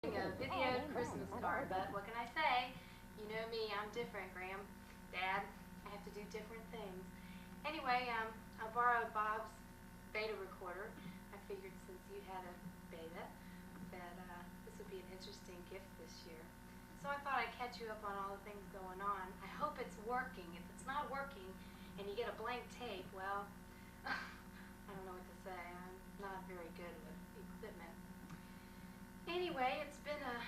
A videoed Christmas card, but what can I say? You know me, I'm different, Graham. Dad, I have to do different things. Anyway, I borrowed Bob's beta recorder. I figured since you had a beta that this would be an interesting gift this year. So I thought I'd catch you up on all the things going on. I hope it's working. If it's not working and you get a blank tape, well, I don't know what to say. I'm not very good with equipment. Anyway, it's been a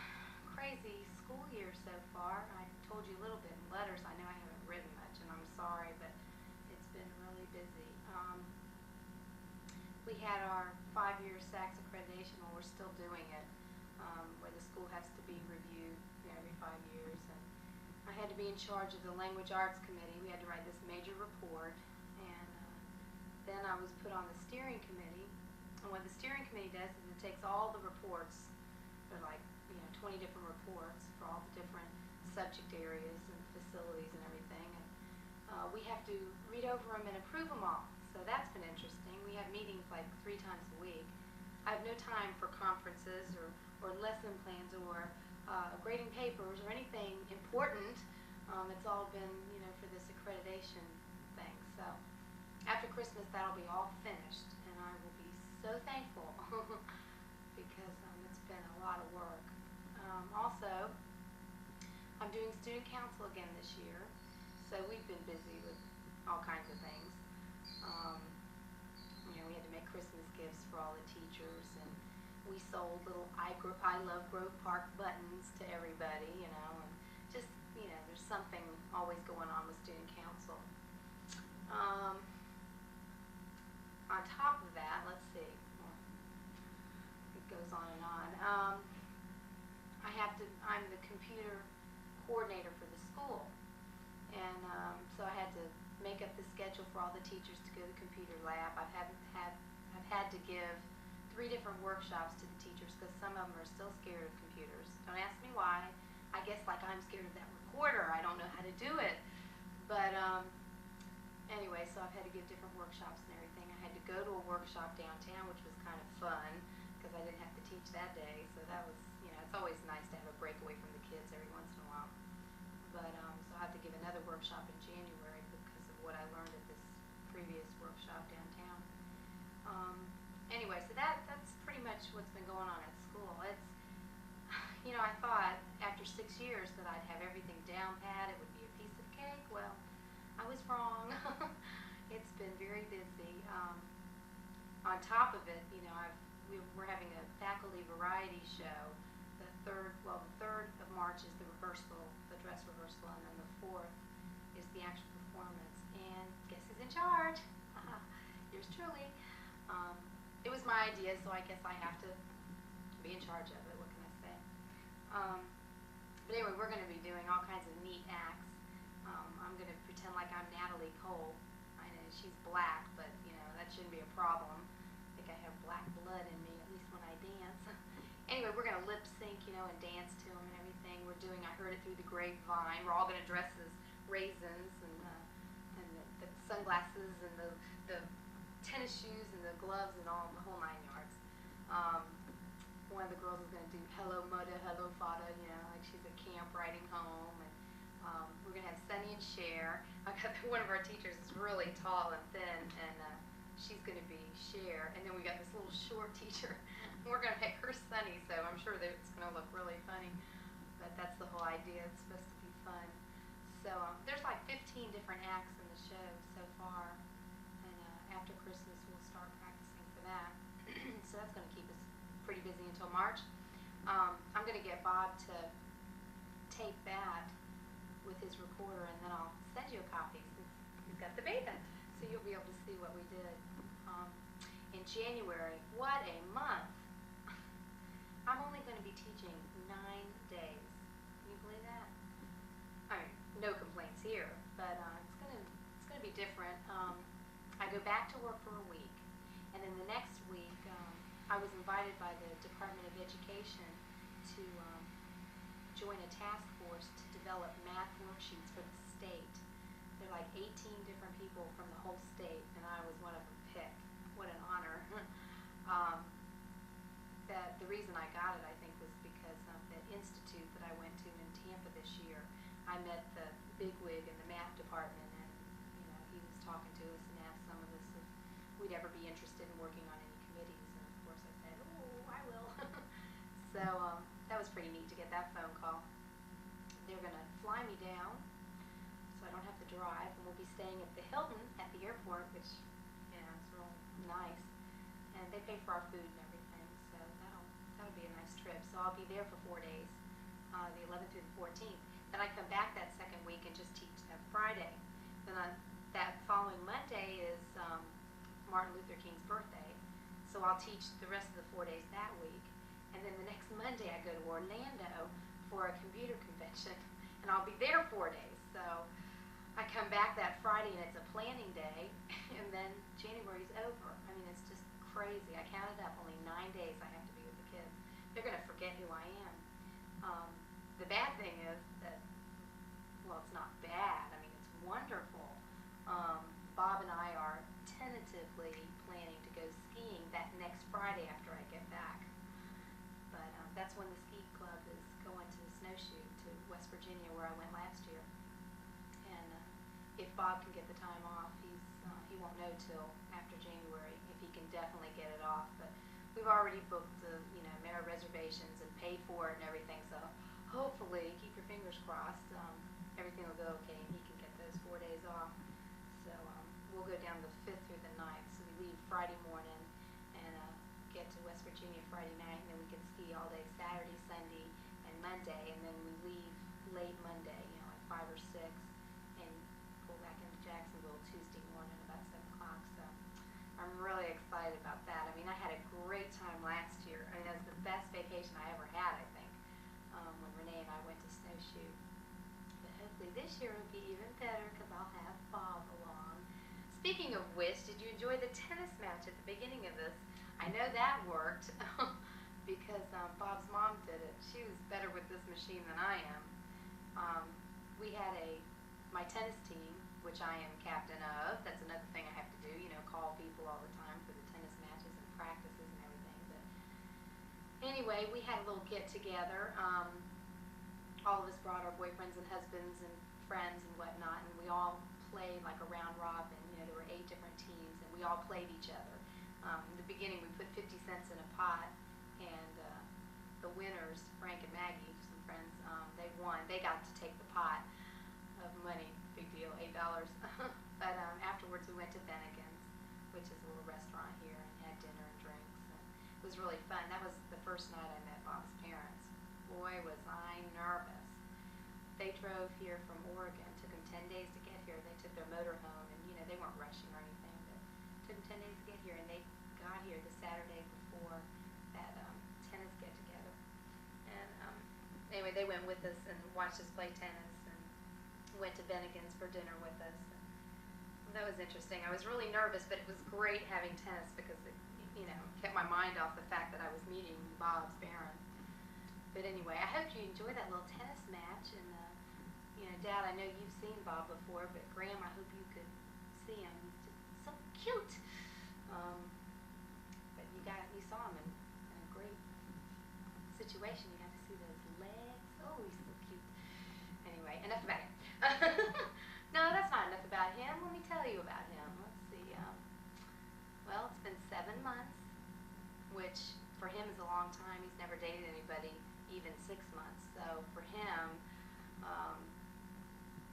crazy school year so far. I told you a little bit in letters. I know I haven't written much, and I'm sorry, but it's been really busy. We had our 5-year SACS accreditation. Well, we're still doing it, where the school has to be reviewed every 5 years. And I had to be in charge of the Language Arts Committee. We had to write this major report, and then I was put on the steering committee. And what the steering committee does is it takes all the reports. There are like 20 different reports for all the different subject areas and facilities and everything. And we have to read over them and approve them all. So that's been interesting. We have meetings like 3 times a week. I have no time for conferences or lesson plans or grading papers or anything important. It's all been, for this accreditation thing. So after Christmas, that'll be all finished, and I will be so thankful because it's been a lot of work. Also, I'm doing student council again this year, so we've been busy with all kinds of things. We had to make Christmas gifts for all the teachers, and we sold little I Love Grove Park buttons to everybody, and just, there's something always going on with student council. On top of that, let's see, it goes on and on. I'm the computer coordinator for the school, and so I had to make up the schedule for all the teachers to go to the computer lab. I've had to give 3 different workshops to the teachers because some of them are still scared of computers. Don't ask me why. I guess like I'm scared of that recorder. I don't know how to do it. But anyway, so I've had to give different workshops and everything. I had to go to a workshop downtown, which was kind of fun because I didn't have to teach that day. So that was, it's always nice to have a break away from the kids every once in a while. But so I have to give another workshop in January because of what I learned at this previous workshop downtown. Anyway, so that's pretty much what's been going on at school. It's, I thought after 6 years that I'd have everything down pat, it would be a piece of cake. Well, I was wrong. It's been very busy. On top of it, we're having a faculty variety show. The 3rd of March is the rehearsal, the dress rehearsal, and then the 4th is the actual performance. And guess who's in charge? Yours truly. It was my idea, so I guess I have to be in charge of it. What can I say? But anyway, we're going to be doing all kinds of neat acts. I'm going to pretend like I'm Natalie Cole. I know she's black, but that shouldn't be a problem. I think I have black blood in me, at least when I dance. Anyway, we're going to lip sync, and dance to them and everything. I heard it through the grapevine. We're all going to dress as raisins and the sunglasses and the tennis shoes and the gloves and all the whole 9 yards. One of the girls is going to do hello mother, hello father, like she's at camp riding home. And we're going to have Sunny and Cher. One of our teachers is really tall and thin, and she's going to be Cher. And then we got this little short teacher. We're going to make her Sunny, so I'm sure that it's going to look really funny. But that's the whole idea. It's supposed to be fun. So there's like 15 different acts in the show so far. And after Christmas, we'll start practicing for that. So that's going to keep us pretty busy until March. I'm going to get Bob to tape that with his recorder, and then I'll send you a copy since he's got the beta, so you'll be able to see what we did. In January, what a month! I'm only going to be teaching 9 days. Can you believe that? I mean, no complaints here, but it's going to be different. I go back to work for a week, and then the next week I was invited by the Department of Education to join a task force to develop math worksheets for the state. There are like 18 different people from the whole state, and I was one of them picked. What an honor. That the reason I got it, I think, was because met the bigwig in the math department, and he was talking to us and asked some of us if we'd ever be interested in working on any committees, and of course I said, oh, I will. So that was pretty neat to get that phone call. They're going to fly me down, so I don't have to drive, and we'll be staying at the Hilton at the airport, which is real nice, and they pay for our food and everything, so that'll be a nice trip. So I'll be there for 4 days, the 11th through the 14th. Then I come back that second week and just teach that Friday. Then that following Monday is Martin Luther King's birthday, so I'll teach the rest of the 4 days that week. And then the next Monday I go to Orlando for a computer convention, and I'll be there 4 days. So I come back that Friday and it's a planning day, and then January's over. I mean, it's just crazy. I counted up, only 9 days I have to be with the kids. They're going to forget who I am. The bad thing is that, well, it's not bad. I mean, it's wonderful. Bob and I are tentatively planning to go skiing that next Friday after I get back. But that's when the ski club is going to the snowshoe to West Virginia, where I went last year. And if Bob can get the time off, he won't know till after January if he can definitely get it off. But we've already booked the our reservations and paid for it and everything. So hopefully, keep your fingers crossed, everything will go okay and he can get those 4 days off. So we'll go down the 5th through the 9th. So we leave Friday morning and get to West Virginia Friday night, and then we can ski all day Saturday, Sunday, and Monday, and then we leave late Monday, like 5 or 6, and go back into Jacksonville Tuesday morning about 7 o'clock. So I'm really excited about that. I mean, I had a great time last year. I mean, that was the best vacation I ever had, I think, when Renee and I went to snowshoe. But hopefully this year will be even better because I'll have Bob along. Speaking of which, did you enjoy the tennis match at the beginning of this? I know that worked because Bob's mom did it. She was better with this machine than I am. We had my tennis team, which I am captain of. That's another thing I have to do, call people all the time for the tennis matches and practices and everything. But anyway, we had a little get-together. All of us brought our boyfriends and husbands and friends and whatnot, and we all played like a round robin. There were 8 different teams, and we all played each other. In the beginning, we put 50 cents in a pot, and the winners, Frank and Maggie, some friends, they won. They got to take the pot of money. Big deal, $8. But afterwards, we went to Bennigan's, which is a little restaurant here, and had dinner and drinks. And it was really fun. That was the first night I met Bob's parents. Boy, was I nervous. They drove here from Oregon. It took them 10 days to get here. They took their motor home, and they weren't rushing or anything, but it took them 10 days to get here, and they got here the Saturday before that tennis get-together. And anyway, they went with us and watched us play tennis, and went to Bennigan's for dinner with us. And that was interesting. I was really nervous, but it was great having tennis because it, kept my mind off the fact that I was meeting Bob's parents. But anyway, I hope you enjoyed that little tennis match. And Dad, I know you've seen Bob before, but Graham, I hope you could see him. He's just so cute. But you saw him in a great situation. You got to see those legs. Oh, he's so cute. Anyway, enough about him. No, that's not enough about him. Let me tell you about him. Let's see. Well, it's been 7 months, which for him is a long time. He's never dated anybody even 6 months. So for him,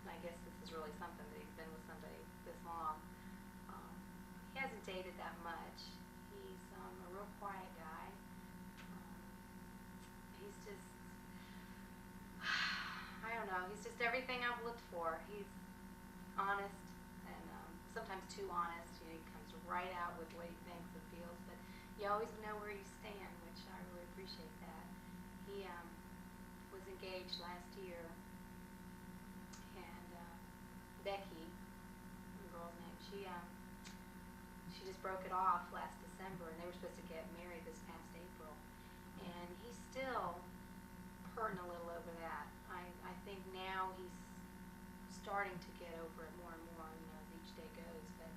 I guess this is really something that he's been with somebody this long. He hasn't dated that much. He's a real quiet guy. He's just, I don't know, he's just everything I've looked for. He's honest and sometimes too honest. He comes right out with what he thinks and feels, but you always know where you stand, which I really appreciate that. He was engaged last year, and Becky, the girl's name, she just broke it off last December, and they were supposed to get married this past April, and he's still hurting a little over that. I think now he's starting to get over it more and more, as each day goes, but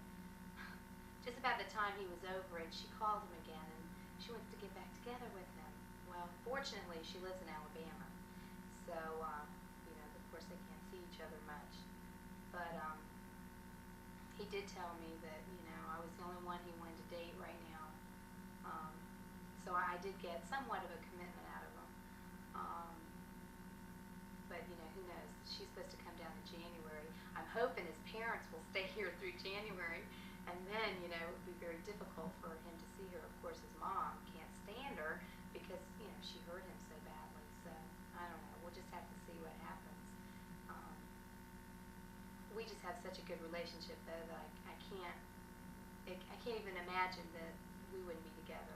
just about the time he was over it, she called him again, and she wants to get back together with him. Well, fortunately, she lives in Alabama, so, of course they can't see each But he did tell me that, I was the only one he wanted to date right now. So I did get somewhat of a commitment out of him. But, who knows? She's supposed to come down in January. I'm hoping his parents will stay here through January. And then, it would be very difficult for him to see her. Of course, his mom can't stand her because, she hurt him so badly. So, I don't know. We'll just have to see what happens. We just have such a good relationship, though, that I can't even imagine that we wouldn't be together.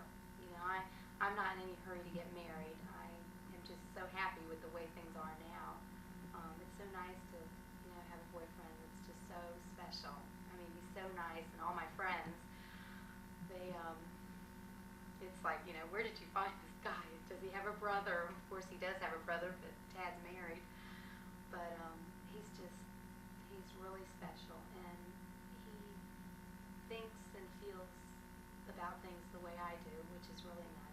I'm not in any hurry to get married. I am just so happy with the way things are now. It's so nice to, have a boyfriend that's just so special. I mean, he's so nice, and all my friends, it's like, where did you find this guy? Does he have a brother? Of course, he does have a brother, but Tad's married. But he's really special, and he thinks and feels about things the way I do, which is really nice.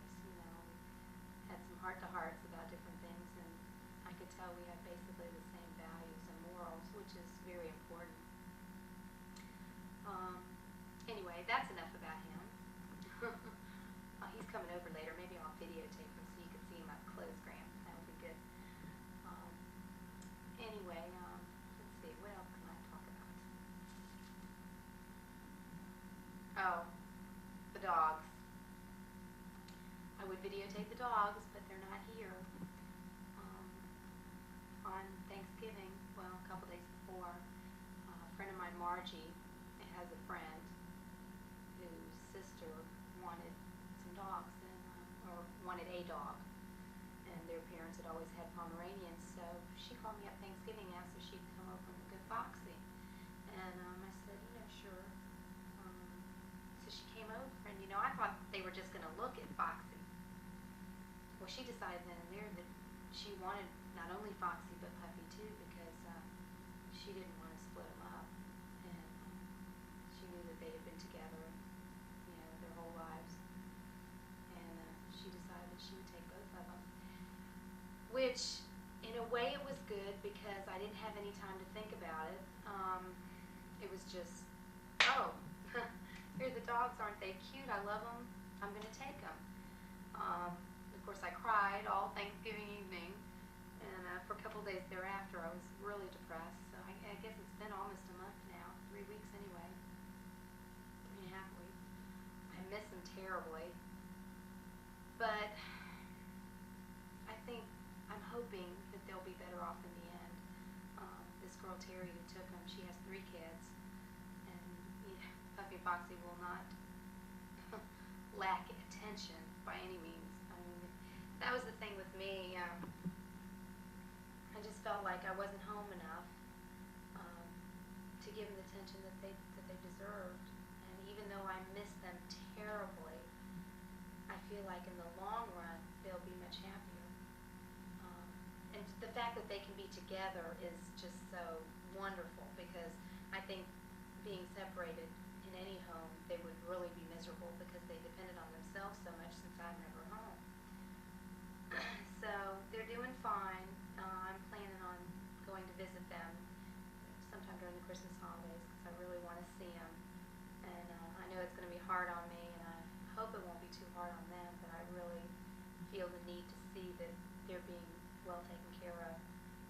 Had some heart-to-hearts about different things, and I could tell we have basically the same values and morals, which is very important. Anyway, that's enough about him. He's coming over later. Maybe I'll videotape him so you can see him up close, Graham. That would be good. Anyway, let's see. What else can I talk about? Oh, the dogs. I would videotape the dogs, but they're not here. On Thanksgiving, well, a couple days before, a friend of mine, Margie, has a friend whose sister wanted some dogs, or wanted a dog, and their parents had always had Pomeranians, so she called me up Thanksgiving and asked if she'd come over and look at Foxy, and I said, sure. So she came over, and I thought they were just going to look at Foxy. Well, she decided then and there that she wanted not only Foxy but Puppy too, because she didn't want to split them up, and she knew that they had been together, their whole lives, and she decided that she would take both of them, which in a way it was good because I didn't have any time to think about it. It was just, oh, here are the dogs, aren't they cute? I love them. I'm going to take them. Of course, I cried all Thanksgiving evening, and for a couple days thereafter, I was really depressed. So I guess it's been almost a month now, 3 weeks anyway, 3.5 weeks. I miss them terribly, but I'm hoping that they'll be better off in the end. This girl Terry who took them, she has 3 kids, and Puppy and Foxy will not lack attention by any means. That was the thing with me. I just felt like I wasn't home enough to give them the attention that they deserved. And even though I miss them terribly, I feel like in the long run they'll be much happier. And the fact that they can be together is just so wonderful, because I think being separated in any home, they would really be miserable because they depended on themselves so much since I'm never home. So they're doing fine. I'm planning on going to visit them sometime during the Christmas holidays because I really want to see them. And I know it's going to be hard on me, and I hope it won't be too hard on them, but I really feel the need to see that they're being well taken care of.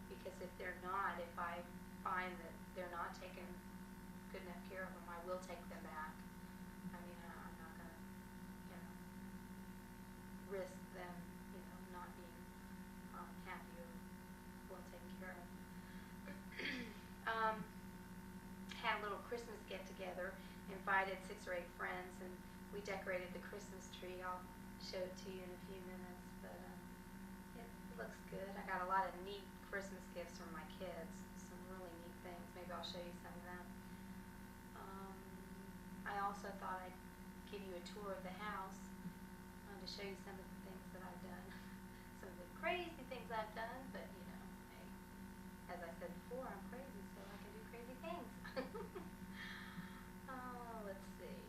Because if they're not, if I find that they're not taking good enough care of them, I will take them back. I mean, I'm not going to, risk them not being happy or well taken care of. Had a little Christmas get-together, invited 6 or 8 friends, and we decorated the Christmas tree. I'll show it to you in a few minutes, but it looks good. I got a lot of neat Christmas gifts from my kids, some really neat things. Maybe I'll show you some of them. I also thought I'd give you a tour of the house to show you some of the things that I've done. Some of the crazy things I've done, but hey, as I said before, I'm crazy, so I can do crazy things. Let's see.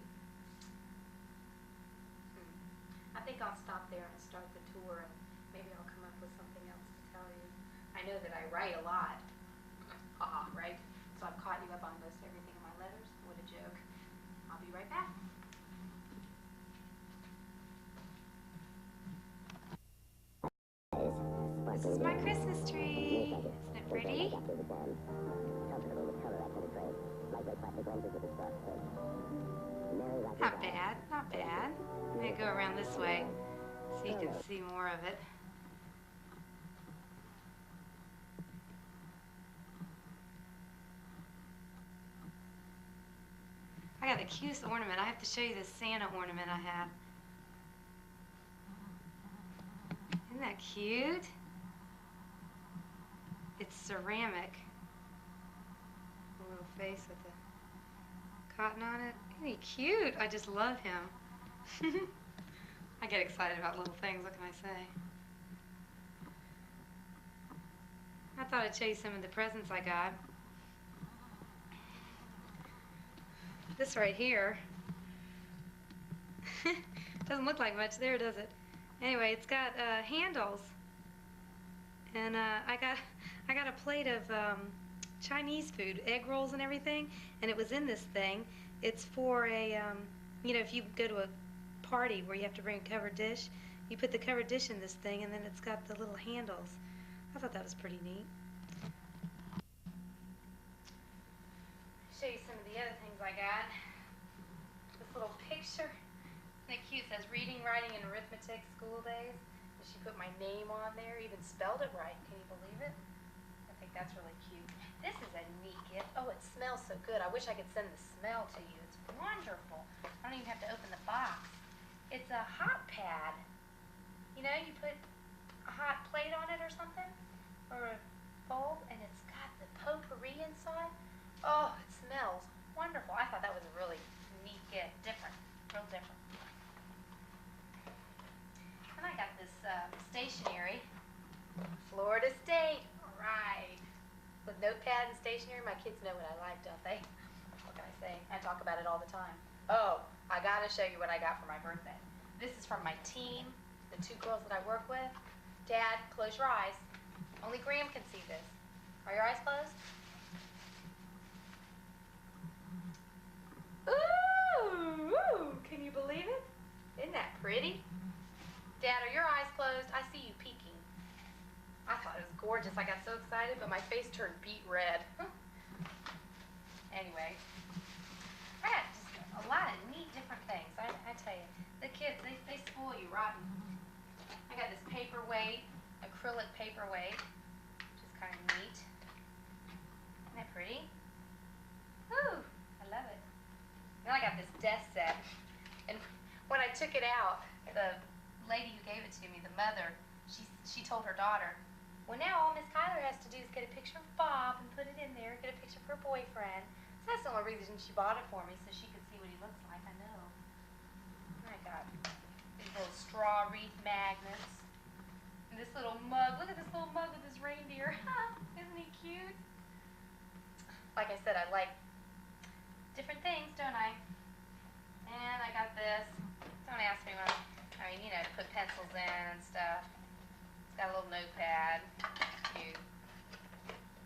I think I'll stop there and start the tour, and maybe I'll come up with something else to tell you. I know that I write a lot. Right? so I've caught you up on most everything in my letters. What a joke. I'll be right back. This is my Christmas tree. Isn't it pretty? Not bad, not bad. I'm going to go around this way so you can see more of it. I got the cutest ornament. I have to show you this Santa ornament I have. Isn't that cute? It's ceramic. A little face with the cotton on it. Isn't he cute? I just love him. I get excited about little things. What can I say? I thought I'd show you some of the presents I got. This right here doesn't look like much there, does it? Anyway, it's got handles, and I got a plate of Chinese food, egg rolls and everything, and it was in this thing. It's for a you know, if you go to a party where you have to bring a covered dish, you put the covered dish in this thing, and then it's got the little handles. I thought that was pretty neat. Show you some of the other things I got. This little picture, isn't it cute? It says reading, writing, and arithmetic school days. And she put my name on there, even spelled it right. Can you believe it? I think that's really cute. This is a neat gift. Oh, it smells so good. I wish I could send the smell to you. It's wonderful. I don't even have to open the box. It's a hot pad. You know, you put a hot plate on it or something, or a bowl, and it's got the potpourri inside. Oh, it smells wonderful. I thought that was a really neat gift. Different. Real different. And I got this stationery. Florida State. All right. With notepad and stationery, my kids know what I like, don't they? What can I say? I talk about it all the time. Oh, I got to show you what I got for my birthday. This is from my team, the 2 girls that I work with. Dad, close your eyes. Only Graham can see this. Are your eyes closed? Ooh, can you believe it? Isn't that pretty? Dad, are your eyes closed? I see you peeking. I thought it was gorgeous. I got so excited, but my face turned beet red. Anyway, I got just a lot of neat different things. I tell you, the kids, they spoil you rotten. I got this paperweight, acrylic paperweight, which is kind of neat. Isn't that pretty? Ooh, I love it. Then I got this desk set, and when I took it out, the lady who gave it to me, the mother, she told her daughter, well, now all Miss Kyler has to do is get a picture of Bob and put it in there, get a picture of her boyfriend. So that's the only reason she bought it for me, so she could see what he looks like. I know. I got these little straw wreath magnets, and this little mug. Look at this little mug with this reindeer. Isn't he cute? Like I said, I like different things, don't I? And I got this. Don't ask me what, I mean, you know, to put pencils in and stuff. It's got a little notepad. Cute.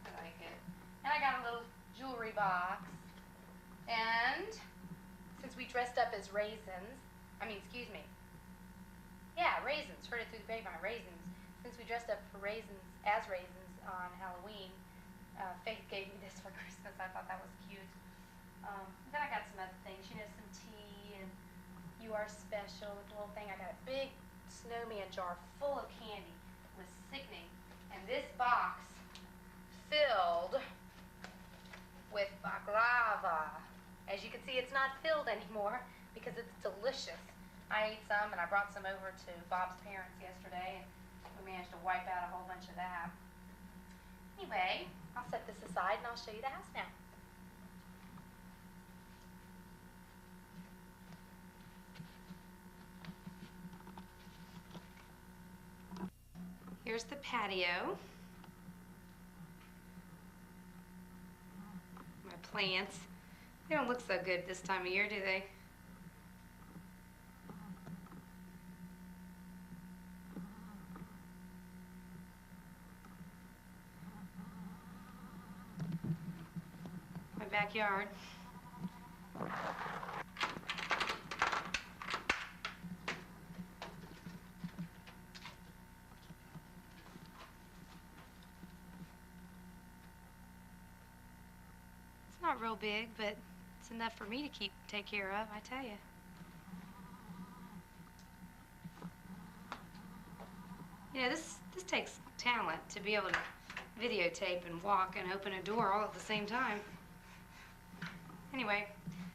I like it. And I got a little jewelry box. And since we dressed up as raisins, yeah, raisins. Heard it through the grapevine, raisins. Since we dressed up for as raisins on Halloween, Faith gave me this for Christmas. I thought that was cute. Then I got some other things, you know, some tea and you are special with the little thing. I got a big snowman jar full of candy. It was sickening. And this box filled with baklava. As you can see, it's not filled anymore because it's delicious. I ate some and I brought some over to Bob's parents yesterday and we managed to wipe out a whole bunch of that. Anyway, I'll set this aside and I'll show you the house now. Here's the patio. My plants. They don't look so good this time of year, do they? backyard. It's not real big, but it's enough for me to take care of, I tell you. You know, this takes talent to be able to videotape and walk and open a door all at the same time. Anyway,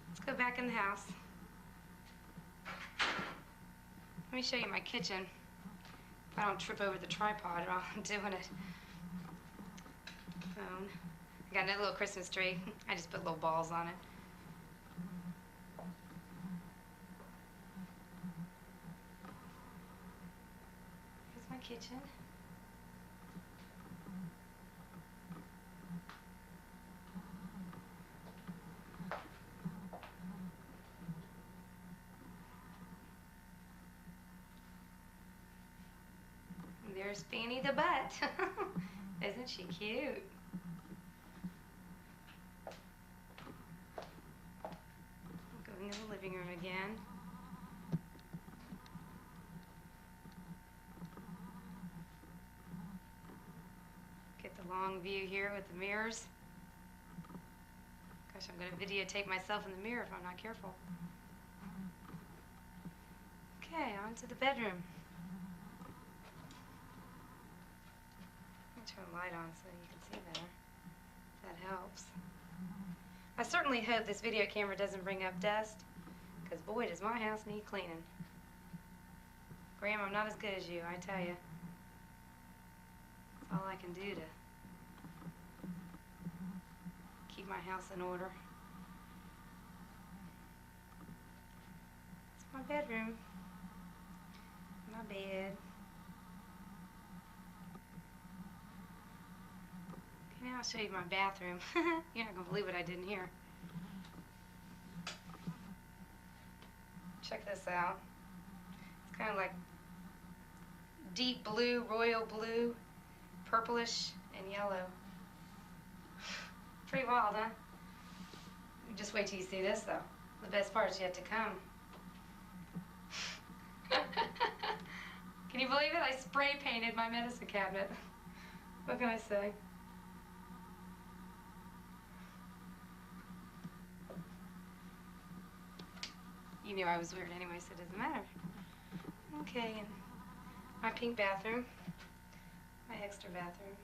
let's go back in the house. Let me show you my kitchen. If I don't trip over the tripod while I'm doing it. Phone. I got another little Christmas tree. I just put little balls on it. Here's my kitchen. And there's Fanny the Butt. Isn't she cute? Going in the living room again. Get the long view here with the mirrors. Gosh, I'm going to videotape myself in the mirror if I'm not careful. Okay, on to the bedroom. Let me turn the light on so you can see better. That helps. I certainly hope this video camera doesn't bring up dust, because boy, does my house need cleaning. Graham, I'm not as good as you, I tell you. That's all I can do to keep my house in order. It's my bedroom. My bed. Okay, now I'll show you my bathroom. You're not going to believe what I did in here. Check this out. It's kind of like deep blue, royal blue, purplish, and yellow. Pretty wild, huh? Just wait till you see this, though. The best part's yet to come. Can you believe it? I spray painted my medicine cabinet. What can I say? You knew I was weird anyway, so it doesn't matter. Okay, and my pink bathroom, my extra bathroom.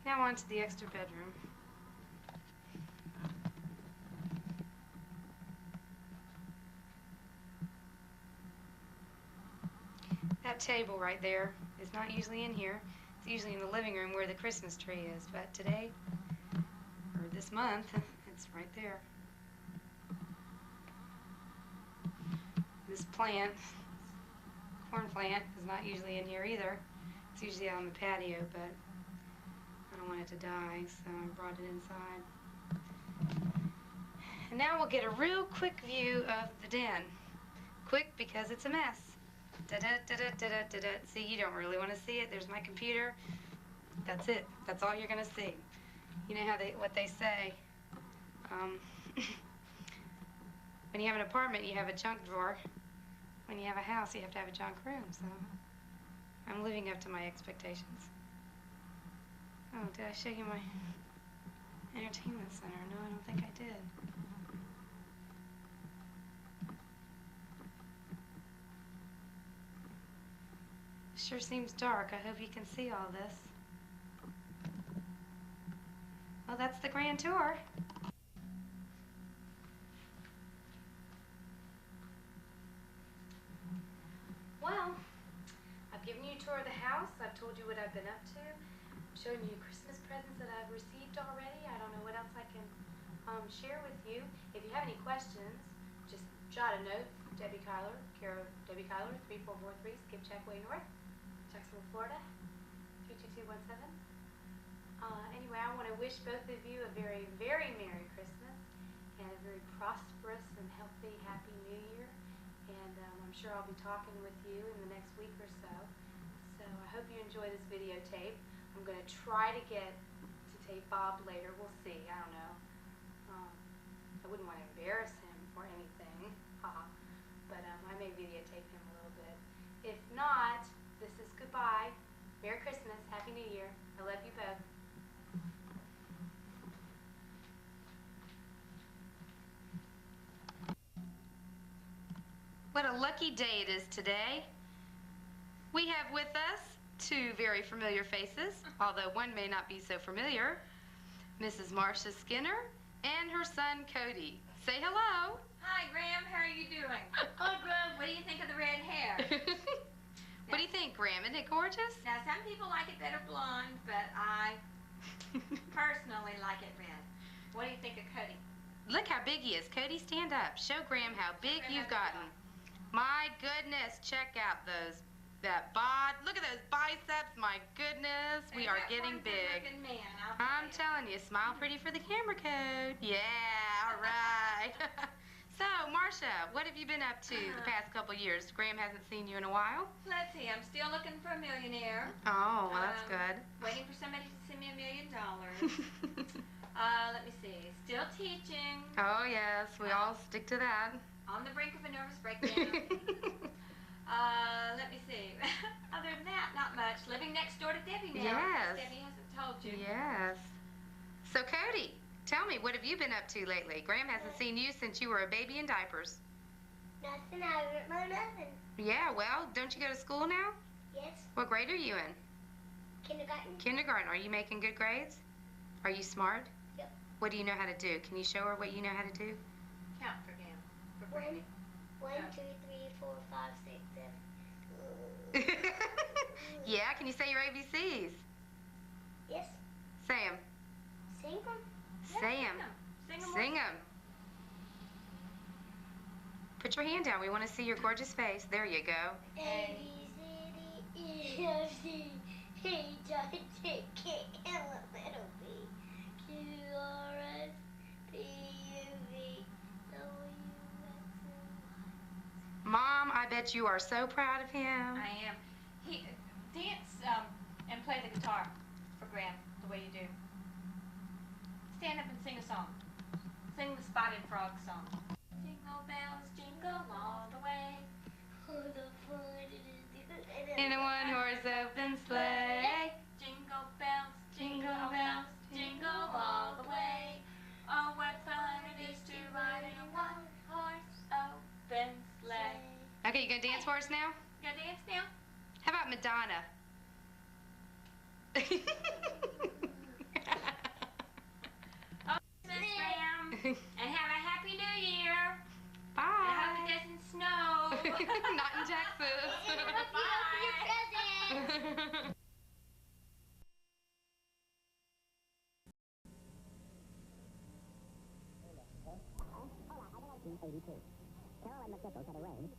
Now on to the extra bedroom. That table right there is not usually in here. It's usually in the living room where the Christmas tree is, but today, or this month, it's right there. This plant, corn plant, is not usually in here either. It's usually out on the patio, but I don't want it to die, so I brought it inside. And now we'll get a real quick view of the den. Quick because it's a mess. Da-da-da-da-da-da-da. See, you don't really want to see it. There's my computer. That's it. That's all you're going to see. You know how what they say. When you have an apartment, you have a junk drawer. When you have a house, you have to have a junk room. So I'm living up to my expectations. Oh, did I show you my entertainment center? No, I don't think I did. Sure seems dark. I hope you can see all this. Well, that's the grand tour. Well, I've given you a tour of the house. I've told you what I've been up to. I'm showing you Christmas presents that I've received already. I don't know what else I can share with you. If you have any questions, just jot a note. Debbie Kyler, care of Debbie Kyler, 3443 Skipjack Way North, Jacksonville, Florida, 32217. Anyway, I want to wish both of you a very, very Merry Christmas and a very prosperous and healthy, happy New Year. And I'm sure I'll be talking with you in the next week or so. So I hope you enjoy this videotape. I'm going to try to get to tape Bob later. We'll see. I don't know. I wouldn't want to embarrass him or anything, but I may videotape him a little bit. If not, this is goodbye. Merry Christmas. Happy New Year. I love you both. What a lucky day it is today. We have with us two very familiar faces, although one may not be so familiar. Mrs. Marcia Skinner and her son Cody. Say hello. Hi, Graham. How are you doing? Hi, Graham. What do you think of the red hair? What do you think, Graham? Isn't it gorgeous? Now, some people like it better blonde, but I personally like it red. What do you think of Cody? Look how big he is. Cody, stand up. Show Graham how big you've gotten. My goodness, check out that bod. Look at those biceps. My goodness, we are getting big. Man, I'm telling you, smile pretty for the camera, Code. Yeah, all right. So, Marcia, what have you been up to the past couple years? Graham hasn't seen you in a while. Let's see. I'm still looking for a millionaire. Oh, well, that's good. Waiting for somebody to send me $1 million. Let me see. Still teaching. Oh, yes. We all stick to that. On the brink of a nervous breakdown. Let me see. Other than that, not much. Living next door to Debbie now. Yes. Debbie hasn't told you. Yes. So, Cody, tell me, what have you been up to lately? Graham hasn't seen you since you were a baby in diapers. Nothing. I haven't learned nothing. Yeah, well, don't you go to school now? Yes. What grade are you in? Kindergarten. Kindergarten. Are you making good grades? Are you smart? Yep. What do you know how to do? Can you show her what you know how to do? Count for him. For Brandy. 1, 2, 3, 4, 5, 6, 7. Yeah, can you say your ABCs? Yes. Say them. Sing them. Yeah, Say them. Sing them. Put your hand down. We want to see your gorgeous face. There you go. A, B, C, D, E, F, G, H, I, J, K, L, M, N, O, P, Q, R, S, T, U, V, W, X, and Y. Mom, I bet you are so proud of him. I am. He dance and play the guitar for Graham the way you do. Stand up and sing a song. Sing the Spotted Frog song. Jingle bells, jingle all the way. Oh, the fun it is. In a one-horse open sleigh. Jingle bells, jingle bells, jingle all the way. Oh, what fun it is to ride in a one-horse open sleigh. Okay, you gonna dance for us now? You gonna dance now? How about Madonna? Graham, and have a happy New Year. Bye. I hope it doesn't snow. Not in Texas. Bye. Carolyn McNichols had arranged